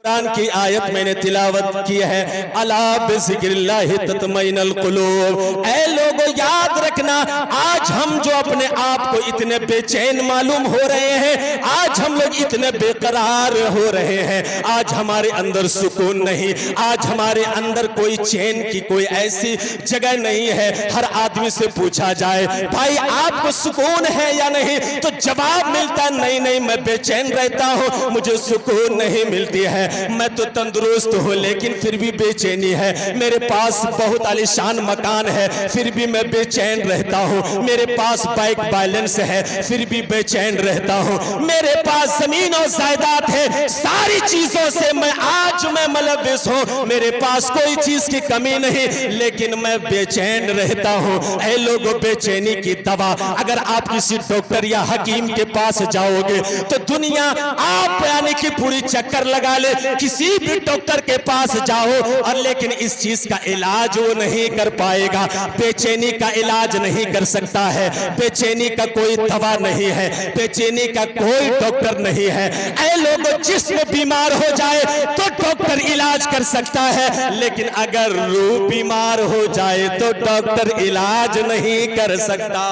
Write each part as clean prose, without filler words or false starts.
कुरान की आयत मैंने तिलावत की है, अला बिज़िक्रिल्लाहि तत्मइनुल कुलूब। ऐ लोगों याद रखना, आज हम जो अपने आप को इतने बेचैन मालूम हो रहे हैं, आज हम लोग इतने बेकरार हो रहे हैं, आज हमारे अंदर सुकून नहीं, आज हमारे अंदर कोई चैन की कोई ऐसी जगह नहीं है। हर आदमी से पूछा जाए भाई आपको सुकून है या नहीं, तो जवाब मिलता नहीं नहीं मैं बेचैन रहता हूँ, मुझे सुकून नहीं मिलती है, मैं तो तंदुरुस्त हूँ लेकिन फिर भी बेचैनी है, मेरे पास बहुत आलीशान मकान है फिर भी मैं बेचैन रहता हूँ, मेरे पास बैंक बैलेंस है फिर भी बेचैन रहता हूँ, मेरे पास जमीन और जायदाद है, सारी चीजों से मैं मुलव्विस हूँ, मेरे पास कोई चीज की कमी नहीं, लेकिन मैं बेचैन रहता हूँ। ऐ लोगों, बेचैनी की दवा अगर आप किसी डॉक्टर या हकीम के पास जाओगे तो दुनिया आप यानी कि पूरी चक्कर लगा ले, किसी भी डॉक्टर के पास जाओ और लेकिन इस चीज का इलाज वो नहीं कर पाएगा, बेचैनी का इलाज नहीं कर सकता है, बेचैनी का कोई दवा नहीं है, बेचैनी का कोई डॉक्टर नहीं है। ऐ लोगों, जिस्म बीमार हो जाए तो डॉक्टर इलाज कर सकता है, लेकिन अगर रूह बीमार हो जाए तो डॉक्टर इलाज नहीं कर सकता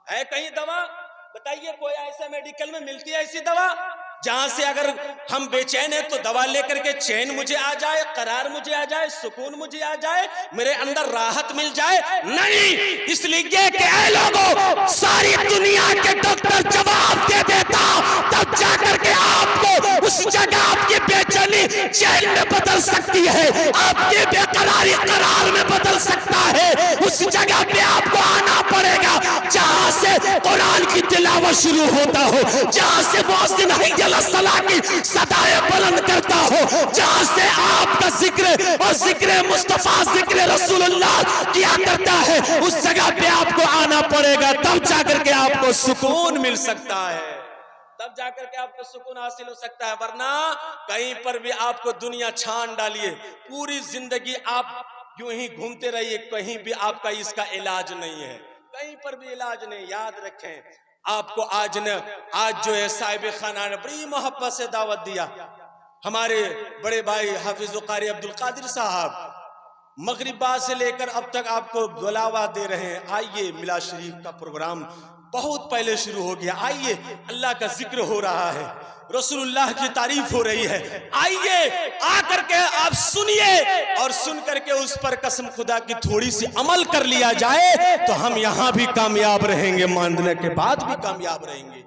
है। कहीं दवा बताइए, कोई ऐसा मेडिकल में मिलती है ऐसी दवा जहां से अगर हम बेचैन हैं तो दवा लेकर के चैन मुझे आ जाए, करार मुझे आ जाए, सुकून मुझे आ जाए, मेरे अंदर राहत मिल जाए? नहीं। इसलिए कि ऐ लोगों, सारी दुनिया के डॉक्टर जवाब दे देता, तब जाकर के आपको उस जगह आपकी बेचैनी चैन में बदल सकती है, आपकी बेकरारी करार में बदल सकता है। उस जगह पे आपको आना पड़ेगा जहां से कुरान की तिलावत शुरू होता हो, जहां से मुअज्जिन हैय सलाह की सदाएं बुलंद करता हो, जहां से आपका जिक्र और जिक्र मुस्तफा जिक्र रसूलुल्लाह किया करता है, उस जगह पे आपको आना पड़ेगा, तब जाकर के आपको सुकून मिल सकता है, तब जाकर के आपको सुकून हासिल हो सकता है। वरना कहीं पर भी आपको दुनिया छान डालिए, पूरी जिंदगी आप यूं ही घूमते रहिए, कहीं भी आपका इसका इलाज नहीं है, कहीं पर भी इलाज नहीं। याद रखें, आपको आज जो है साहिब खाना ने बड़ी मोहब्बत से दावत दिया, हमारे बड़े भाई हाफिज कारी अब्दुल कादिर साहब मगरिबा से लेकर अब तक आपको बुलावा दे रहे हैं, आइए मिलाद शरीफ का प्रोग्राम बहुत पहले शुरू हो गया, आइए अल्लाह का जिक्र हो रहा है, रसूलुल्लाह की तारीफ हो रही है, आइए आकर के आप सुनिए और सुन करके उस पर कसम खुदा की थोड़ी सी अमल कर लिया जाए तो हम यहां भी कामयाब रहेंगे, मानने के बाद भी कामयाब रहेंगे।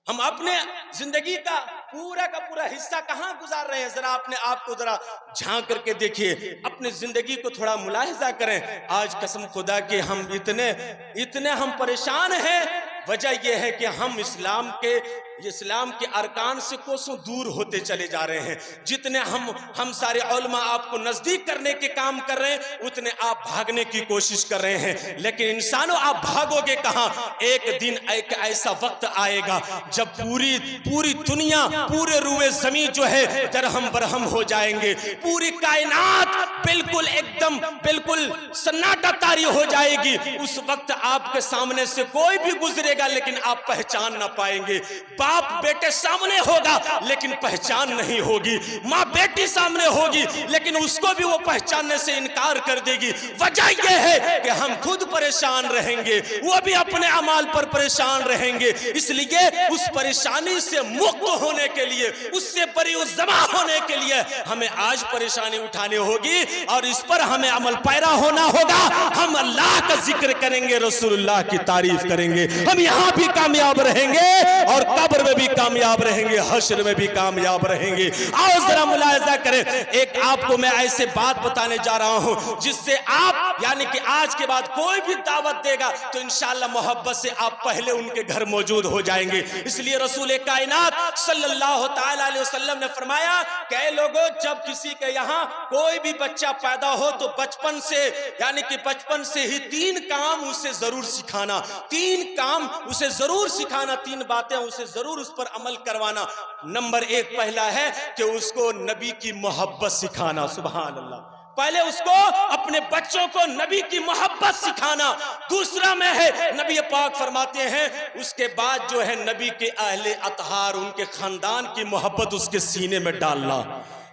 हम अपने जिंदगी का पूरा हिस्सा कहां गुजार रहे हैं, जरा अपने आप को जरा झांक करके देखिए, अपनी जिंदगी को थोड़ा मुलाहिजा करें। आज कसम खुदा के हम इतने हम परेशान हैं, वजह यह है कि हम इस्लाम के अरकान से कोसों दूर होते चले जा रहे हैं। जितने हम सारे उलमा आपको नजदीक करने के काम कर रहे हैं, उतने आप भागने की कोशिश कर रहे हैं, लेकिन इंसानों आप भागोगे कहां? एक दिन एक ऐसा वक्त आएगा जब पूरी दुनिया, पूरे रूए जमीन जो है दरहम बरहम हो जाएंगे, पूरी कायनात बिल्कुल सन्नाटा तारी हो जाएगी। उस वक्त आपके सामने से कोई भी गुजरेगा लेकिन आप पहचान ना पाएंगे, बाप बेटे सामने होगा लेकिन पहचान नहीं होगी, माँ बेटी सामने होगी लेकिन उसको भी वो पहचानने से इनकार कर देगी। वजह यह है कि हम खुद परेशान रहेंगे, वो भी अपने अमाल पर परेशान रहेंगे। इसलिए उस परेशानी से मुक्त होने के लिए, उससे बरीउज़्ज़मा होने के लिए हमें आज परेशानी उठानी होगी और इस पर हमें अमल पैरा होना होगा। हम अल्लाह का जिक्र करेंगे, रसूलुल्लाह की तारीफ करेंगे, हम यहाँ भी कामयाब रहेंगे और कब्र में भी कामयाब रहेंगे, हश्र में भी कामयाब रहेंगे। आओ जरा मुलाहिजा करें, एक आपको मैं ऐसे बात बताने जा रहा हूं जिससे आप यानी कि आज के बाद कोई भी दावत देगा तो इंशाअल्लाह मोहब्बत से आप पहले उनके घर मौजूद हो जाएंगे। इसलिए रसूल कायनात सल्लल्लाहु तआला अलैहि वसल्लम ने फरमाया कि लोगों, जब किसी के यहाँ कोई भी बच्चा पैदा हो तो बचपन से यानी कि बचपन से ही 3 काम उसे जरूर सिखाना, 3 काम उसे जरूर सिखाना, 3 बातें उसे जरूर उस पर अमल करवाना। नंबर 1 पहला है कि उसको नबी की मोहब्बत सिखाना। सुभान अल्लाह, पहले उसको अपने बच्चों को नबी की मोहब्बत सिखाना, दूसरा में है नबी पाक फरमाते हैं उसके बाद जो है नबी के अहले अतहार, उनके खानदान की मोहब्बत उसके सीने में डालना।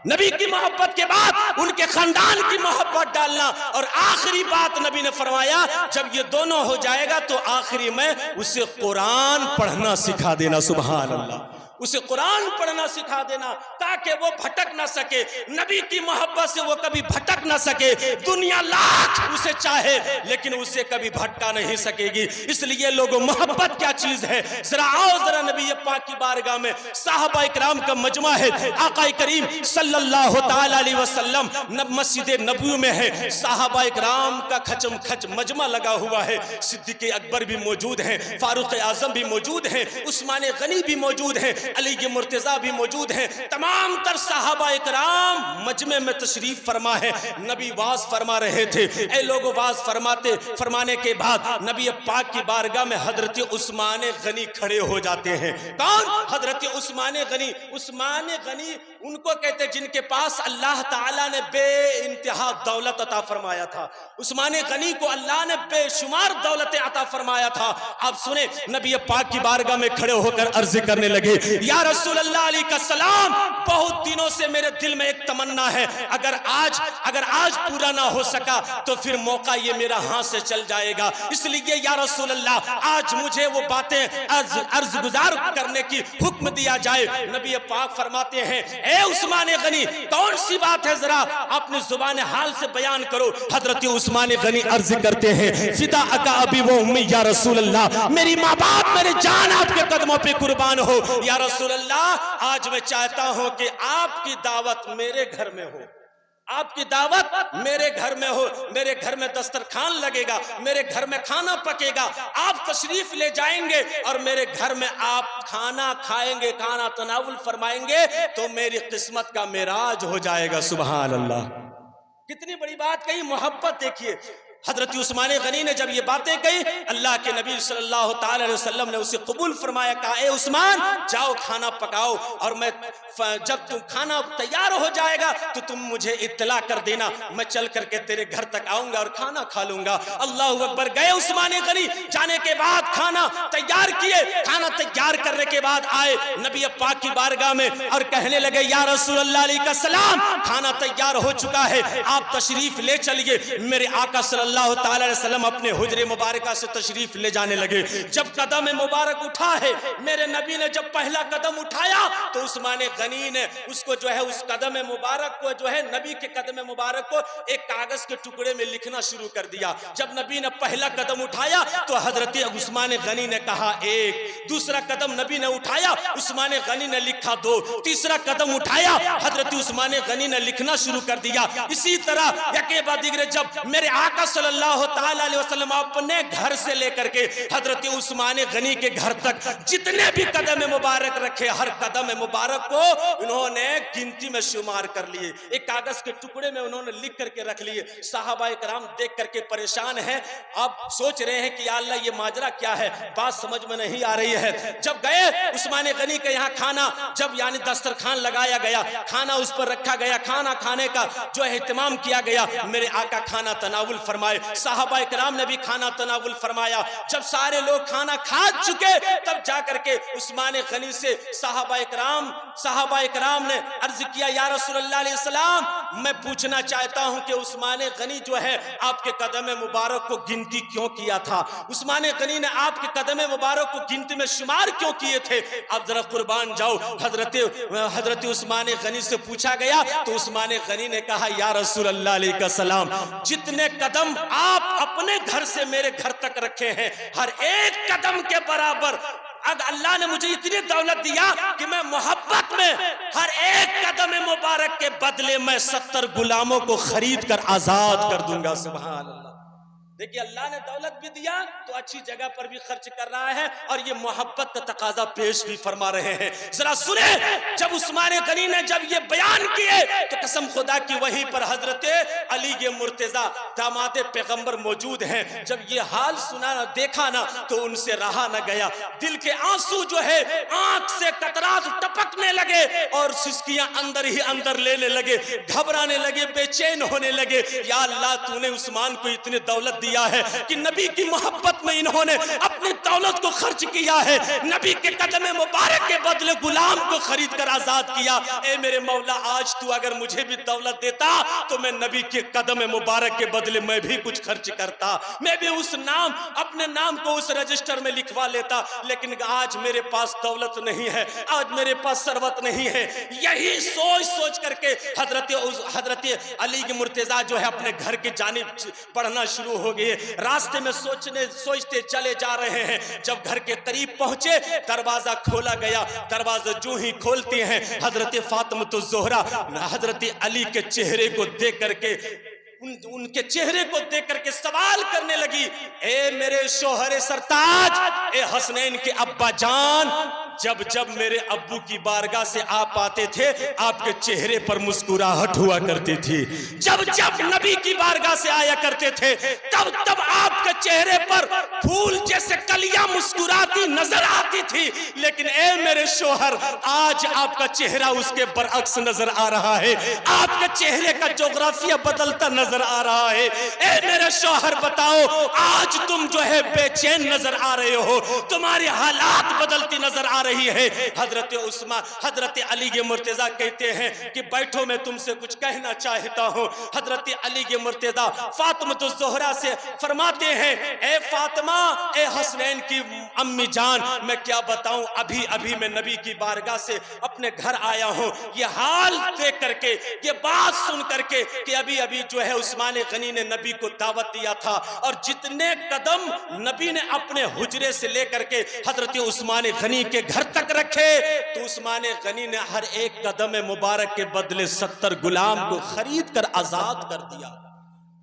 नबी की मोहब्बत के बाद उनके खानदान की मोहब्बत डालना। और आखिरी बात नबी ने फरमाया जब ये दोनों हो जाएगा तो आखिरी में उसे कुरान पढ़ना सिखा देना। सुभान अल्लाह, उसे कुरान पढ़ना सिखा देना ताकि वो भटक ना सके, नबी की मोहब्बत से वो कभी भटक ना सके। दुनिया लाख उसे चाहे लेकिन उसे कभी भटका नहीं सकेगी। इसलिए लोगों, मोहब्बत क्या चीज है, जरा आओ जरा नबी पाक की बारगाह में। साहबा इकराम का मजमा है, आका करीम सल्लल्लाहु तआला अलैहि वसल्लम मस्जिद नबवी में है, साहबा इकराम का खचम खच मजमा लगा हुआ है। सिद्दीक़ अकबर भी मौजूद है, फारूक आजम भी मौजूद है, उस्मान गनी भी मौजूद है, अली के मुर्तजा भी मौजूद हैं। तमाम तर साहबा इकराम मजमे में तशरीफ फरमा है। नबी वाज फरमा रहे थे। ऐ लोगों, वाज फरमाने के बाद नबी पाक की बारगाह में हजरत उस्मान गनी खड़े हो जाते हैं। कौन? हजरत उस्मान गनी। उस्मान गनी उनको कहते जिनके पास अल्लाह ताला ने बेइंतहा दौलत अता फरमाया था। उस्मान गनी को अल्लाह ने बेशुमार दौलत अता फरमाया था। आप सुने, नबी पाक की बारगाह में खड़े होकर अर्ज करने लगे, या रसूल अल्लाह अलैहि का सलाम, बहुत दिनों से मेरे दिल में एक तमन्ना है, अगर आज पूरा ना हो सका तो फिर मौका ये मेरा हाथ से चल जाएगा। इसलिए या रसूल अल्लाह, आज मुझे वो बातें अर्ज गुजार करने की हुक्म दिया जाए। नबी पाक फरमाते हैं, ए उस्मान गनी, कौन सी बात है, जरा अपनी जुबान हाल से बयान करो। हजरत उस्मान गनी अर्ज करते हैं, फिदा अका अबी व उम्मी या रसूल अल्लाह, मेरी माँ बाप, मेरी जान आपके कदमों पे कुर्बान हो। या रसूल अल्लाह, आज मैं चाहता हूं कि आपकी दावत मेरे घर में हो, आपकी दावत मेरे घर में हो, मेरे घर में दस्तरखान लगेगा, मेरे घर में खाना पकेगा, आप तशरीफ ले जाएंगे और मेरे घर में आप खाना खाएंगे, खाना तनावुल फरमाएंगे तो मेरी किस्मत का मेराज हो जाएगा। सुभान अल्लाह, कितनी बड़ी बात कही, मोहब्बत देखिए। हजरत उस्मान गनी ने जब ये बातें कही, अल्लाह के नबी सल्लल्लाहु ताला अलैहि वसल्लम ने उसे कबूल फरमाया। कहा, ए उस्मान, जाओ खाना पकाओ और मैं जब तुम खाना तैयार हो जाएगा तो तुम मुझे इत्तला कर देना, मैं चल करके तेरे घर तक आऊंगा और खाना खा लूंगा। अल्लाह अकबर। गए उस्मान गनी, जाने के बाद खाना तैयार किए। खाना तैयार करने के बाद आए नबी पाक की बारगाह में और कहने लगे, या रसूल अल्लाह अलैहि का सलाम, खाना तैयार हो चुका है, आप तशरीफ ले चलिए। मेरे आका सल्लल्लाहु ताला अलैहि वसल्लम अपने हुजरे मुबारका से तशरीफ ले जाने लगे। जब कदम मुबारक उठा है, मेरे नबी ने जब पहला कदम उठाया तो उस्मान गनी ने उसको जो है, उस कदम मुबारक को जो है, नबी के कदम मुबारक को एक कागज के टुकड़े में लिखना शुरू कर दिया। जब नबी ने पहला कदम उठाया तो हजरत उस्मान गनी ने कहा एक, दूसरा कदम नबी ने उठाया, उस्मान गनी ने लिखा दो, तीसरा कदम उठाया, हजरत उस्मान गनी ने लिखना शुरू कर दिया। इसी तरह यके बाद दिगरे जब मेरे आका सल्लल्लाहु ताला अलैहि वसल्लम अपने घर से लेकर के हजरत उस्मान गनी के घर तक जितने भी कदम मुबारक रखे, हर कदम मुबारक को उन्होंने गिनती में शुमार कर लिए, एक कागज के टुकड़े में उन्होंने लिख करके रख लिए। साहबा इकराम देख करके परेशान हैं, अब सोच रहे हैं कि या अल्लाह ये माजरा क्या है, बात समझ में नहीं आ रही है। जब गए उस्मान गनी के यहाँ खाना, जब यानी दस्तरखान लगाया गया, खाना उस पर रखा गया, खाना खाने का जो है इत्मीनान किया गया, मेरे आका खाना तनावुल फरमाए, साहबा इकराम ने भी खाना तनावुल फरमाया। जब सारे लोग खाना खा चुके तब जाकर के उस्मान गनी से साहबा इकराम ने अर्ज किया, या रसूलुल्लाह अलैहि सलाम, मैं पूछना चाहता हूं कि उस्मान गनी जो है आपके कदम मुबारक को गिनती क्यों किया था, उस्मान गनी ने आपके कदम मुबारक को गिनती में शुमार क्यों किए थे, आप जरा कुर्बान जाओ। हजरत उस्मान गनी से पूछा गया तो उस्मान गनी ने कहा, या रसूलुल्लाह अलैहि सलाम, जितने कदम आप अपने घर से मेरे घर तक रखे हैं, हर एक कदम के बराबर अगर अल्लाह ने मुझे इतनी दौलत दिया कि मैं मोहब्बत में हर एक कदम मुबारक के बदले मैं 70 गुलामों को खरीद कर आजाद कर दूंगा। सुभान अल्लाह। देखिए अल्लाह ने दौलत भी दिया तो अच्छी जगह पर भी खर्च कर रहा है और ये मोहब्बत का तकाजा पेश भी फरमा रहे हैं। जरा सुने, जब उस्मान गनी ने जब ये बयान किए तो कसम खुदा की वहीं पर हजरत अली के मुर्तजा दामाद पैगंबर मौजूद हैं। जब ये हाल सुना ना देखा ना तो उनसे रहा न गया, दिल के आंसू जो है आंख से कतरात टपकने लगे और सिसकियां अंदर ही अंदर लेने लगे, घबराने लगे, बेचैन होने लगे। या अल्लाह तूने उस्मान को इतनी दौलत दिया है कि नबी की मोहब्बत में इन्होंने अपनी दौलत को खर्च किया है, नबी के कदम मुबारक के बदले गुलाम को खरीद कर आजाद किया। ए मेरे मौला, आज तू अगर मुझे भी दौलत देता तो मैं नबी के कदम मुबारक के बदले मैं भी कुछ खर्च करता, मैं भी उस नाम अपने नाम को उस रजिस्टर में लिखवा लेता। लेकिन आज मेरे पास दौलत नहीं है, आज मेरे पास सरवत नहीं है। यही सोच सोच करके हजरत अली की मुर्तजा जो है अपने घर की जानिब बढ़ना शुरू हो गए। रास्ते में सोचते चले जा रहे हैं। जब घर के करीब पहुंचे दरवाजा खोला गया। दरवाजा जो ही खोलते हैं हजरत फातिमा ज़ोहरा हजरत अली के चेहरे को देख करके उनके चेहरे को देख करके सवाल करने लगी, ए मेरे शोहरे सरताज, ए हसनैन के अब्बा जान, जब जब मेरे अब्बू की बारगाह से आप आते थे आपके चेहरे पर मुस्कुराहट हुआ करती थी, जब जब नबी की बारगाह से आया करते थे तब तब आपके चेहरे पर फूल जैसे कलियां मुस्कुराती नजर आती थी। लेकिन ए मेरे शोहर, आज आपका चेहरा उसके बरअक्स नजर आ रहा है, आपके चेहरे का जोग्राफिया बदलता नजर आ रहा है। ए मेरे शोहर बताओ, आज तुम जो है बेचैन नजर आ रहे हो, तुम्हारी हालात बदलती नजर आ रही है। हजरत अली के मुर्तजा कहते हैं कि बैठो, मैं तुमसे कुछ कहना चाहता हूं। हजरत अली के मुर्तजा फातिमा ज़ोहरा से फरमाते हैं, ए फातिमा, ए हसनैन की अम्मी जान, मैं क्या बताऊं, अभी अभी मैं नबी की बारगाह से अपने घर आया हूं। ये हाल देख करके, ये बात सुन करके कि अभी अभी जो है उस्मान गनी ने नबी को दावत दिया था और जितने कदम नबी ने अपने हुजरे से लेकर के हजरत उस्मान गनी के घर तक रखे तो उस्मान गनी ने हर एक कदम मुबारक के बदले 70 गुलाम को खरीद कर आजाद कर दिया।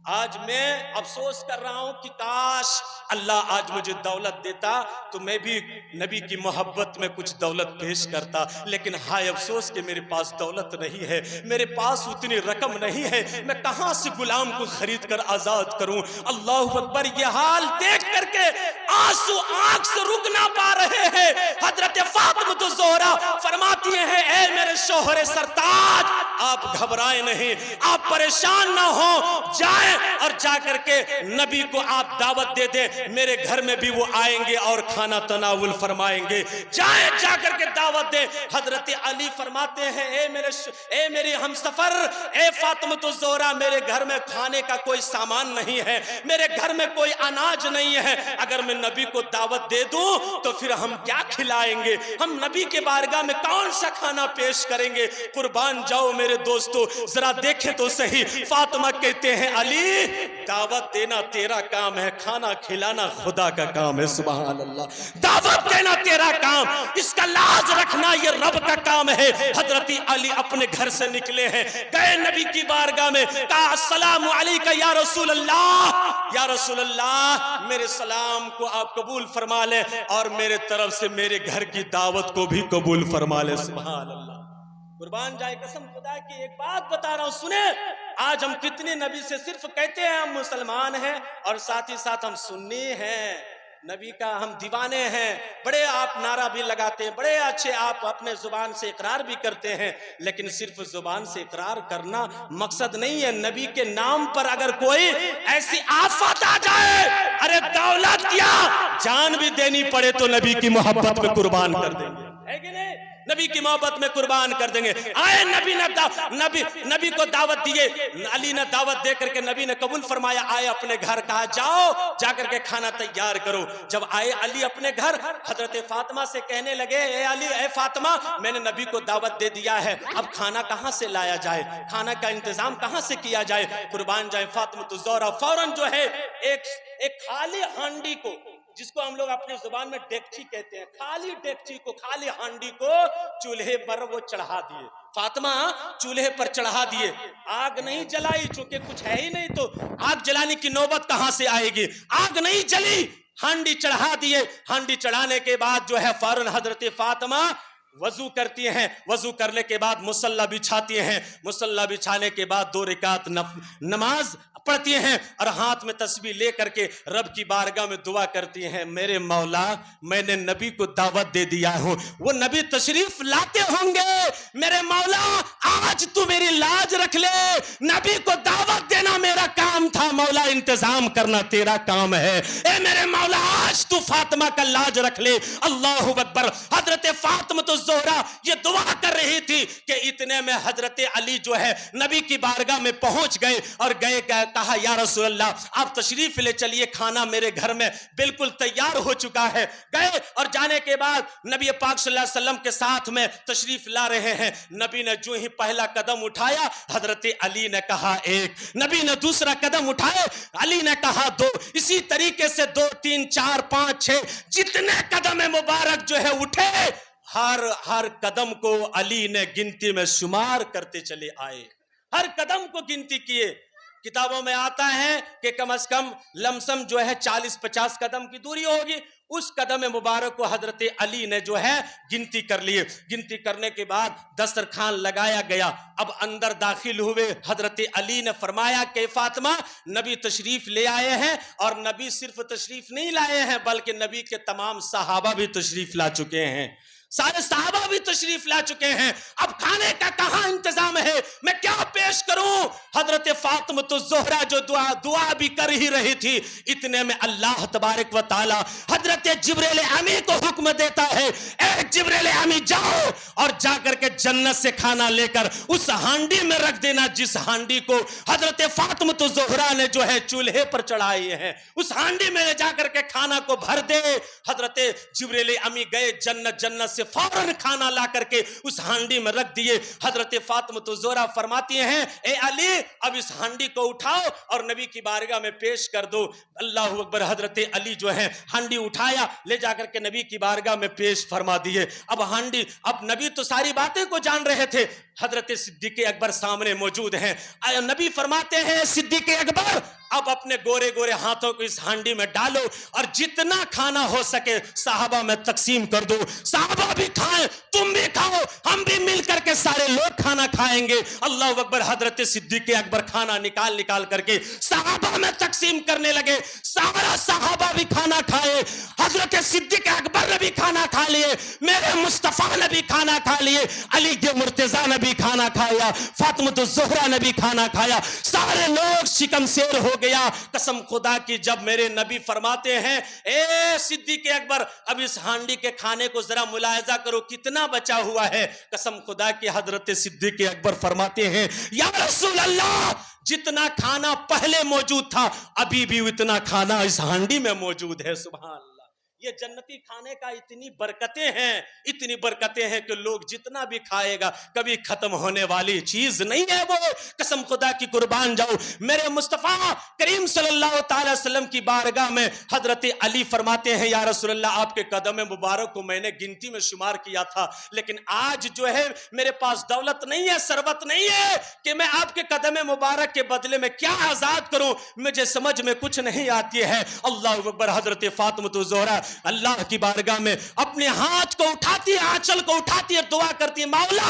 आज मैं अफसोस कर रहा हूं कि काश अल्लाह आज मुझे दौलत देता तो मैं भी नबी की मोहब्बत में कुछ दौलत पेश करता। लेकिन हाय अफसोस कि मेरे पास दौलत नहीं है, मेरे पास उतनी रकम नहीं है, मैं कहां से गुलाम को खरीद कर आजाद करूं। अल्लाह अकबर, ये हाल देख करके आंसू आंख से रुक ना पा रहे हैं। हजरत फातिमा ज़ोहरा फरमाती हैं, ए मेरे शोहरे सरताज, आप घबराए नहीं, आप परेशान ना हो, जाए और जाकर के नबी को आप दावत दे दे, मेरे घर में भी वो आएंगे और खाना तनावुल फरमाएंगे। जाए जाकर के दावत दे। हजरत अली फरमाते हैं, ए मेरे हमसफर, ए फातिमा ज़ोहरा, मेरे घर में खाने का कोई सामान नहीं है, मेरे घर में कोई अनाज नहीं है, अगर मैं नबी को दावत दे दूं तो फिर हम क्या खिलाएंगे, हम नबी के बारगाह में कौन सा खाना पेश करेंगे। कुर्बान जाओ मेरे दोस्तों, जरा देखें तो सही। फातिमा कहते हैं, अली, दावत देना तेरा काम है, खाना खिलाना खुदा का काम है। सुभान अल्लाह, दावत देना तेरा काम, इसका लाज रखना ये रब का काम है। हजरत अली अपने घर से निकले हैं, गए नबी की बारगाह में, कहा अस्सलामु अलैका या रसूल अल्लाह, या रसूल अल्लाह, मेरे सलाम को आप कबूल फरमा लें और मेरे तरफ से मेरे घर की दावत को भी कबूल फरमा लें। सुभान अल्लाह, कुर्बान जाए कसम खुदा की। एक बात बता रहा हूं, सुने, आज हम कितने नबी से सिर्फ कहते हैं हम मुसलमान हैं और साथ ही साथ हम सुन्नी हैं, नबी का हम दीवाने हैं, बड़े आप नारा भी लगाते हैं, बड़े अच्छे आप अपने जुबान से इकरार भी करते हैं, लेकिन सिर्फ जुबान से इकरार करना मकसद नहीं है। नबी के नाम पर अगर कोई ऐसी आफत आ जाए, अरे दौलत क्या जान भी देनी पड़े तो नबी की मोहब्बत में कुर्बान कर देंगे, है कि नहीं? नबी की मोहब्बत में कुर्बान कर देंगे। आए नबी को दावत दिए, अली ने दावत दे करके नबी ने कबूल फरमाया। आए अपने घर, कहा जाओ जाकर के खाना तैयार करो। जब आए अली अपने घर, हजरत फातिमा से कहने लगे, ए अली, ए फातिमा, मैंने नबी को दावत दे दिया है, अब खाना कहां से लाया जाए, खाना का इंतजाम कहां से किया जाए। कुर्बान जाए, फातिमा ज़ोहरा फौरन जो है एक खाली हांडी को जिसको हम लोग अपनी जुबान में डेगची कहते हैं, खाली डेगची को, खाली हांडी को चूल्हे पर वो चढ़ा दिए। फातिमा चूल्हे पर चढ़ा दिए, आग नहीं जलाई, चूंकि कुछ है ही नहीं तो आग जलाने की नौबत कहां से आएगी। आग नहीं जली, हांडी चढ़ा दिए। हांडी चढ़ाने के बाद जो है फौरन हजरत फातिमा वजू करती हैं। वजू करने के बाद मुसल्ला बिछाती हैं। मुसल्ला बिछाने के बाद 2 रकात नमाज पढ़ती हैं और हाथ में तस्बीह लेकर के रब की बारगाह में दुआ करती हैं, मेरे मौला मैंने नबी को दावत दे दिया हूं, वो नबी तशरीफ लाते होंगे, मेरे मौला आज तू मेरी लाज रख ले। नबी को दावत देना मेरा काम था, मौला इंतजाम करना तेरा काम है। ए मेरे मौला आज तू फातिमा का लाज रख ले। अल्लाहु अकबर। हजरत फातिमा तो ज़ोहरा ये दुआ कर रही थी कि इतने में हजरत अली जो है नबी की बारगाह में पहुंच गए और गए, कहा या रसूल अल्लाह आप तशरीफ ले चलिए, खाना मेरे घर में बिल्कुल तैयार हो चुका है। गए और जाने के बाद नबी पाक सल्लल्लाहु अलैहि वसल्लम के साथ में तशरीफ ला रहे हैं। नबी ने जो ही पहला कदम उठाया, हजरत अली ने कहा 1, नबी ने दूसरा कदम उठाया, अली ने कहा 2, इसी तरीके से 2, 3, 4, 5, 6 जितने कदम मुबारक जो है उठे, हर कदम को अली ने गिनती में शुमार करते चले आए, हर कदम को गिनती किए। किताबों में आता है कि कम से कम लमसम जो है 40-50 कदम की दूरी होगी। उस कदम मुबारक को हजरत अली ने जो है गिनती कर लिए। गिनती करने के बाद दस्तरखान लगाया गया। अब अंदर दाखिल हुए, हजरत अली ने फरमाया कि फातिमा नबी तशरीफ ले आए हैं, और नबी सिर्फ तशरीफ नहीं लाए हैं बल्कि नबी के तमाम सहाबा भी तशरीफ ला चुके हैं, सारे सहाबा भी तशरीफ ला चुके हैं। अब खाने का कहां इंतजाम है, मैं क्या पेश करूं। हजरत फातिमा तो ज़ोहरा जो दुआ भी कर ही रही थी, इतने में अल्लाह तबारक व तआला हजरत जिब्रील अमी को हुक्म देता है, ए जिब्रील अमी जाओ और जाकर के जन्नत से खाना लेकर उस हांडी में रख देना जिस हांडी को हजरत फातिमा तो ज़ोहरा ने जो है चूल्हे पर चढ़ाई है, उस हांडी में जाकर के खाना को भर दे। हजरत जिब्रील अमी गए, जन्नत से फौरन खाना ला करके उस हांडी में रख दिए। हजरत फातिमा तो ज़ोहरा फरमाती हैं, ए अली अब इस हांडी को उठाओ और नबी की बारगाह में पेश कर दो। अल्लाह अकबर। हजरत अली जो है हांडी उठाया, ले जाकर के नबी की बारगाह में पेश फरमा दिए। अब हांडी, अब नबी तो सारी बातें को जान रहे थे, हजरत सिद्दीक़ अकबर सामने मौजूद हैं। नबी फरमाते हैं, सिद्दीक़ अकबर अब अपने गोरे गोरे हाथों को इस हांडी में डालो और जितना खाना हो सके साहबा में तकसीम कर दो। साहबा भी खाएं, तुम भी खाओ, हम भी मिलकर के सारे लोग खाना खाएंगे। अल्लाह अकबर। हजरत सिद्दीक़ अकबर खाना निकाल करके साहबा में तकसीम करने लगे। सारा साहबा भी खाना खाए, हजरत सिद्दीक़ अकबर ने भी खाना खा लिए, मेरे मुस्तफा ने भी खाना खा लिए, अली के मुर्तजा ने भी खाना खाया, फातिमा तो ज़ोहरा ने भी खाना खाया, सारे लोग शिकम शेर हो गया। कसम खुदा की, जब मेरे नबी फरमाते हैं, ए सिद्दीक़ अकबर अब इस हांडी के खाने को जरा मुलायजा करो कितना बचा हुआ है। कसम खुदा की, हजरत सिद्दीक़ अकबर फरमाते हैं, या रसूल अल्लाह जितना खाना पहले मौजूद था अभी भी उतना खाना इस हांडी में मौजूद है। सुभान अल्लाह। ये जन्नती खाने का इतनी बरकतें हैं कि लोग जितना भी खाएगा कभी खत्म होने वाली चीज नहीं है वो। कसम खुदा की कुर्बान जाऊं, मेरे मुस्तफा करीम सल्लल्लाहु अलैहि वसल्लम की बारगाह में हजरत अली फरमाते हैं, या रसूल अल्लाह आपके कदम मुबारक को मैंने गिनती में शुमार किया था, लेकिन आज जो है मेरे पास दौलत नहीं है, सरवत नहीं है कि मैं आपके कदम मुबारक के बदले में क्या आजाद करूं, मुझे समझ में कुछ नहीं आती है। अल्लाह अकबर। हजरत फातिमा तो ज़ोहरा अल्लाह की बारगाह में अपने हाथ को उठाती है, आंचल को उठाती है, दुआ करती है, मौला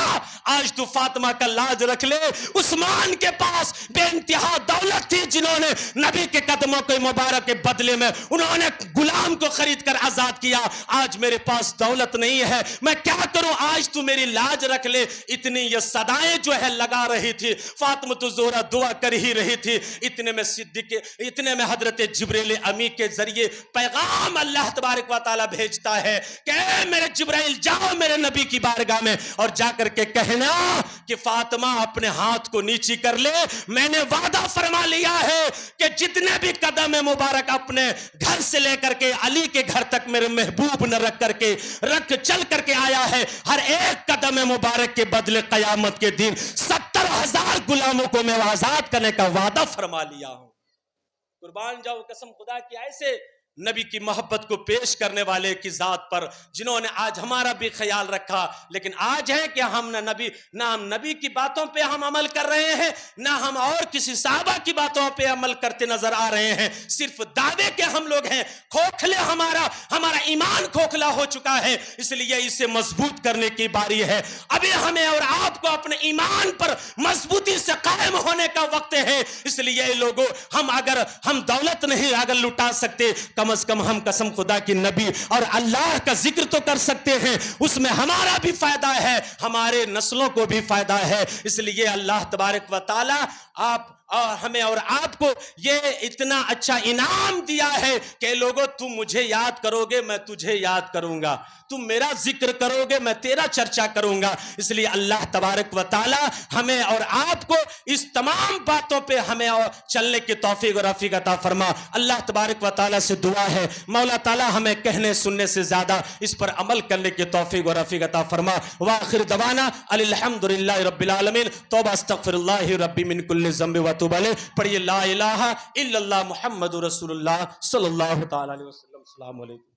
आज तू फातिमा का लाज रख ले। उस्मान के पास बेइंतहा दौलत थी, जिन्होंने नबी के कदमों के मुबारक के बदले में उन्होंने गुलाम को खरीद कर आजाद किया। आज मेरे पास दौलत नहीं है, मैं क्या करूं, आज तू मेरी लाज रख ले। इतनी ये सदाएं जो है लगा रही थी, फातिमा तो ज़ोहरा दुआ कर ही रही थी। इतने में हजरत जिब्रील अमी के जरिए पैगाम अल्लाह तबारक व तआला भेजता है कि मेरे जिब्राइल जाओ मेरे नबी की बारगाह में और जाकर के कहना कि फातिमा अपने हाथ को नीची कर ले, मैंने वादा फरमा लिया है कि जितने भी कदम मुबारक अपने घर से लेकर के अली के घर तक मेरे महबूब ने रख चल करके आया है, हर एक कदम मुबारक के बदले कयामत के दिन 70,000 गुलामों को मैं आजाद करने का वादा फरमा लिया हूं। कुर्बान जाओ, कसम खुदा की, ऐसे नबी की मोहब्बत को पेश करने वाले की ज़ात पर, जिन्होंने आज हमारा भी ख्याल रखा। लेकिन आज है कि हम ना हम नबी की बातों पे हम अमल कर रहे हैं, ना हम और किसी साहबा की बातों पे अमल करते नजर आ रहे हैं। सिर्फ दावे के हम लोग हैं, खोखले हमारा ईमान खोखला हो चुका है, इसलिए इसे मजबूत करने की बारी है। अभी हमें और आपको अपने ईमान पर मजबूती से कायम होने का वक्त है। इसलिए लोगों, हम दौलत नहीं अगर लुटा सकते, कम से कम हम कसम खुदा की नबी और अल्लाह का जिक्र तो कर सकते हैं। उसमें हमारा भी फायदा है, हमारे नस्लों को भी फायदा है। इसलिए अल्लाह तबारक व तआला हमें और आपको ये इतना अच्छा इनाम दिया है कि लोगों, तुम मुझे याद करोगे, मैं तुझे याद करूंगा, तुम मेरा जिक्र करोगे, मैं तेरा चर्चा करूंगा। इसलिए अल्लाह तबारक व तआला हमें और आपको इस तमाम बातों पे हमें और चलने की तौफीक और रफीक अता फरमा। अल्लाह तबारक व तआला से दुआ है, मौला ताला हमें कहने सुनने से ज्यादा इस पर अमल करने की तौफीक और रफीक अता फरमा। व आखिर दवाना अल्हम्दुलिल्लाहि रब्बिल आलमीन। तौबा अस्तगफिरुल्लाहि रब्बी मिन कुल्लि ज़ंबि व तूब अलैह। पढ़िए ला इलाहा इल्लल्लाह मुहम्मदुर रसूलुल्लाह सल्लल्लाहु तआला अलैहि वसल्लम। अस्सलामु अलैकुम।